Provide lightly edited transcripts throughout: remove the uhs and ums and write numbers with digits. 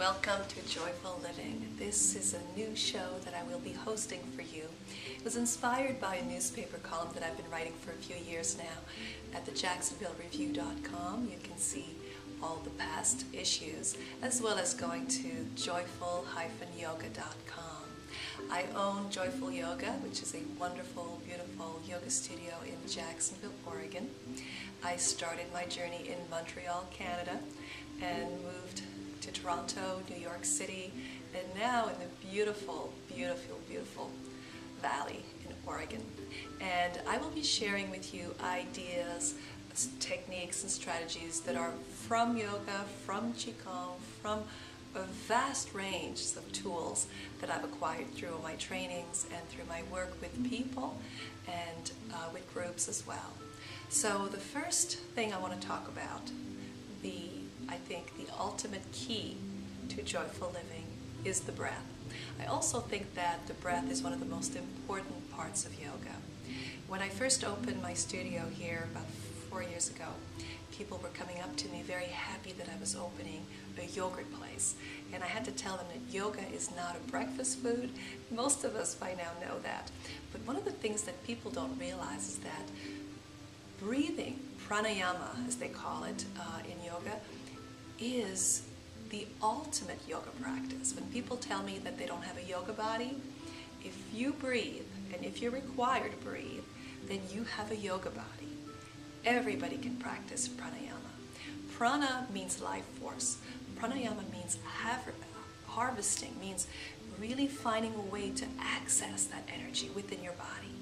welcome to Joyful Living. This is a new show that I will be hosting for you. It was inspired by a newspaper column that I've been writing for a few years now at the JacksonvilleReview.com. You can see all the past issues, as well as going to joyful-yoga.com. I own Joyful Yoga, which is a wonderful, beautiful yoga studio in Jacksonville, Oregon. I started my journey in Montreal, Canada, and moved to Toronto, New York City, and now in the beautiful, beautiful, beautiful valley in Oregon. And I will be sharing with you ideas, techniques, and strategies that are from yoga, from Qigong, from a vast range of tools that I've acquired through my trainings and through my work with people and with groups as well. So the first thing I want to talk about, I think the ultimate key to joyful living is the breath. I also think that the breath is one of the most important parts of yoga. When I first opened my studio here about 4 years ago, people were coming up to me very happy that I was opening a yogurt place. And I had to tell them that yoga is not a breakfast food. Most of us by now know that. But one of the things that people don't realize is that breathing, pranayama as they call it in yoga, is the ultimate yoga practice. When people tell me that they don't have a yoga body, if you breathe, and if you're required to breathe, then you have a yoga body. Everybody can practice pranayama. Prana means life force. Pranayama means harvesting, means really finding a way to access that energy within your body.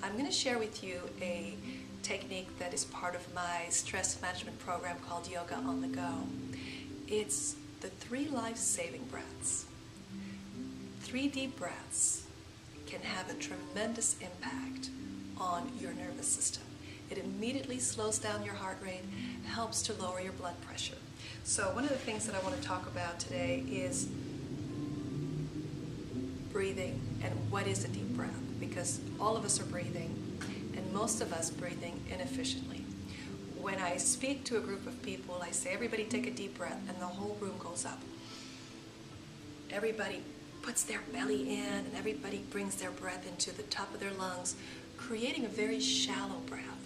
I'm going to share with you a technique that is part of my stress management program called Yoga on the Go. It's the 3 life-saving breaths. 3 deep breaths can have a tremendous impact on your nervous system. It immediately slows down your heart rate, helps to lower your blood pressure. So one of the things that I want to talk about today is breathing and what is a deep breath, because all of us are breathing and most of us breathing inefficiently. When I speak to a group of people, I say, everybody take a deep breath, and the whole room goes up. Everybody puts their belly in, and everybody brings their breath into the top of their lungs, creating a very shallow breath.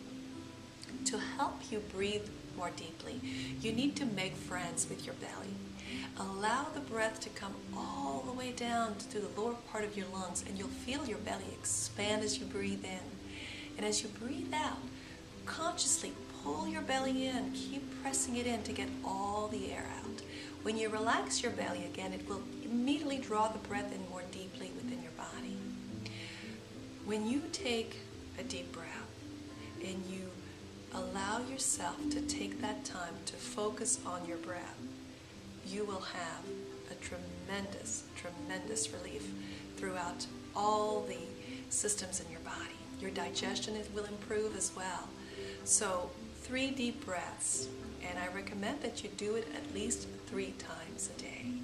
To help you breathe more deeply, you need to make friends with your belly. Allow the breath to come all the way down to the lower part of your lungs, and you'll feel your belly expand as you breathe in. And as you breathe out, consciously pull your belly in, keep pressing it in to get all the air out. When you relax your belly again, it will immediately draw the breath in more deeply within your body. When you take a deep breath and you allow yourself to take that time to focus on your breath, you will have a tremendous, tremendous relief throughout all the systems in your body. Your digestion will improve as well. So 3 deep breaths, and I recommend that you do it at least 3 times a day.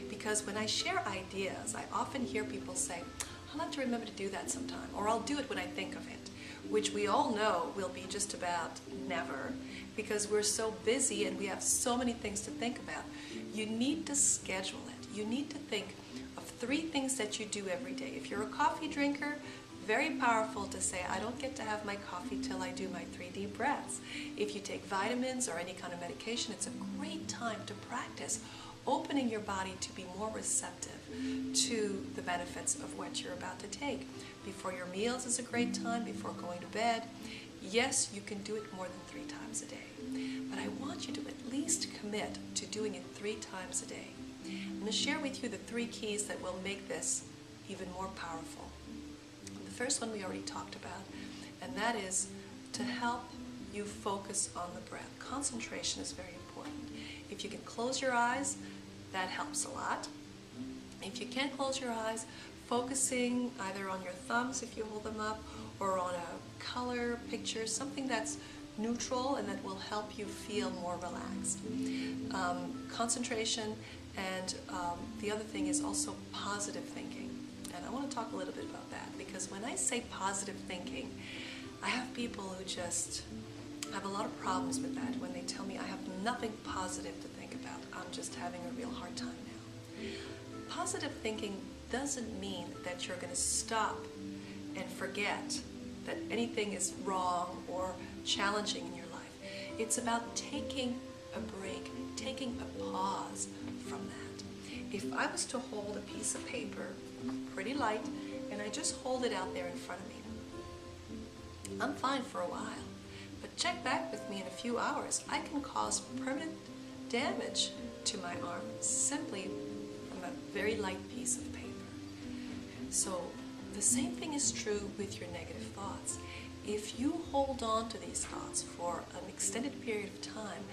Because when I share ideas, I often hear people say, I'll have to remember to do that sometime, or I'll do it when I think of it, which we all know will be just about never, because we're so busy and we have so many things to think about. You need to schedule it. You need to think of 3 things that you do every day. If you're a coffee drinker, very powerful to say, I don't get to have my coffee till I do my 3 deep breaths. If you take vitamins or any kind of medication, it's a great time to practice opening your body to be more receptive to the benefits of what you're about to take. Before your meals is a great time, before going to bed. Yes, you can do it more than 3 times a day, but I want you to at least commit to doing it 3 times a day. I'm going to share with you the 3 keys that will make this even more powerful. The first one we already talked about, and that is to help you focus on the breath. Concentration is very important. If you can close your eyes, that helps a lot. If you can't close your eyes, focusing either on your thumbs if you hold them up, or on a color picture, something that's neutral and that will help you feel more relaxed. Concentration, and the other thing is also positive thinking. And I want to talk a little bit about that, because when I say positive thinking, I have people who just have a lot of problems with that when they tell me I have nothing positive to think about. I'm just having a real hard time now. Positive thinking doesn't mean that you're going to stop and forget that anything is wrong or challenging in your life. It's about taking a break, taking a pause from that. If I was to hold a piece of paper, pretty light, and I just hold it out there in front of me, I'm fine for a while. But check back with me in a few hours. I can cause permanent damage to my arm simply from a very light piece of paper. So the same thing is true with your negative thoughts. If you hold on to these thoughts for an extended period of time,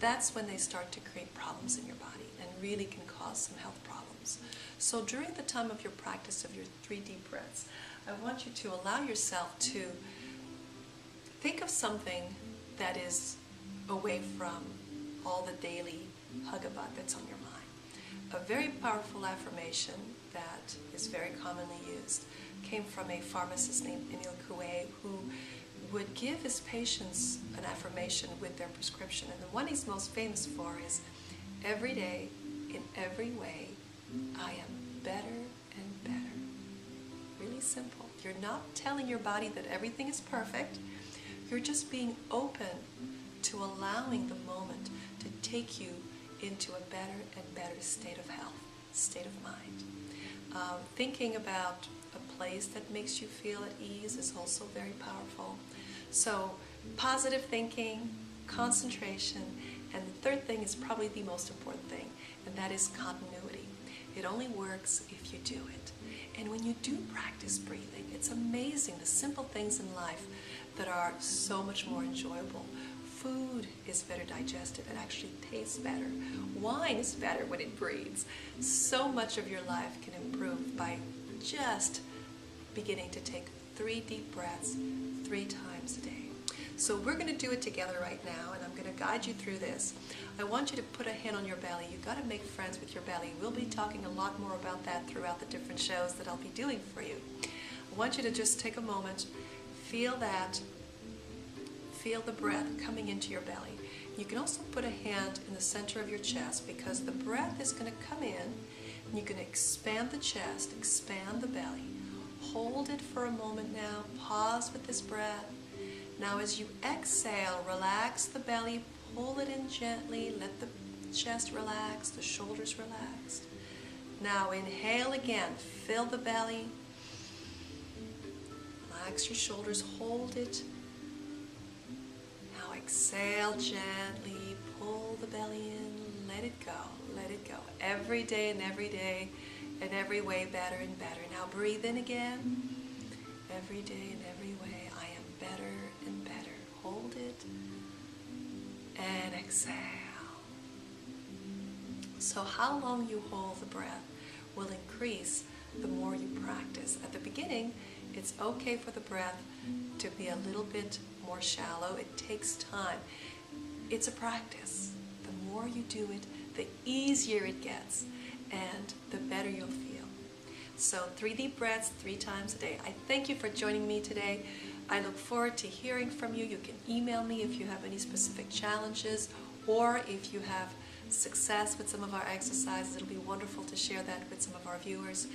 that's when they start to create problems in your body and really can cause some health problems. So during the time of your practice of your 3 deep breaths, I want you to allow yourself to think of something that is away from all the daily hugabutt that's on your mind. A very powerful affirmation that is very commonly used came from a pharmacist named Emile Coué, who would give his patients an affirmation with their prescription. And the one he's most famous for is, every day, in every way, I am better and better. Really simple. You're not telling your body that everything is perfect. You're just being open to allowing the moment to take you into a better and better state of health, state of mind. Thinking about a place that makes you feel at ease is also very powerful. So positive thinking, concentration, and the third thing is probably the most important thing, and that is continuity. It only works if you do it. And when you do practice breathing, it's amazing the simple things in life that are so much more enjoyable. Food is better digested, it actually tastes better. Wine is better when it breathes. So much of your life can improve by just beginning to take 3 deep breaths 3 times a day. So we're going to do it together right now, and I'm going to guide you through this. I want you to put a hand on your belly. You've got to make friends with your belly. We'll be talking a lot more about that throughout the different shows that I'll be doing for you. I want you to just take a moment, feel that, feel the breath coming into your belly. You can also put a hand in the center of your chest, because the breath is going to come in, and you're going to expand the chest, expand the belly. Hold it for a moment now. Pause with this breath. Now as you exhale, relax the belly, pull it in gently, let the chest relax, the shoulders relax. Now inhale again, fill the belly, relax your shoulders, hold it. Now exhale gently, pull the belly in, let it go, let it go. Every day, in every way, better and better. Now breathe in again. Every day, in every way, I am better and better. Hold it and exhale. So how long you hold the breath will increase the more you practice. At the beginning, it's okay for the breath to be a little bit more shallow. It takes time. It's a practice. The more you do it, the easier it gets, and the better you'll feel. So 3 deep breaths 3 times a day. I thank you for joining me today. I look forward to hearing from you. You can email me if you have any specific challenges, or if you have success with some of our exercises. It'll be wonderful to share that with some of our viewers.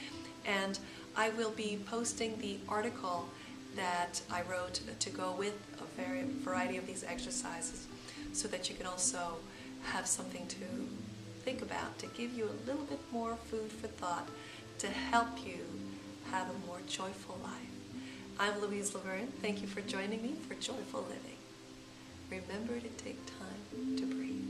And I will be posting the article that I wrote to go with a variety of these exercises, so that you can also have something to think about, to give you a little bit more food for thought, to help you have a more joyful life. I'm Louise Laverne. Thank you for joining me for Joyful Living. Remember to take time to breathe.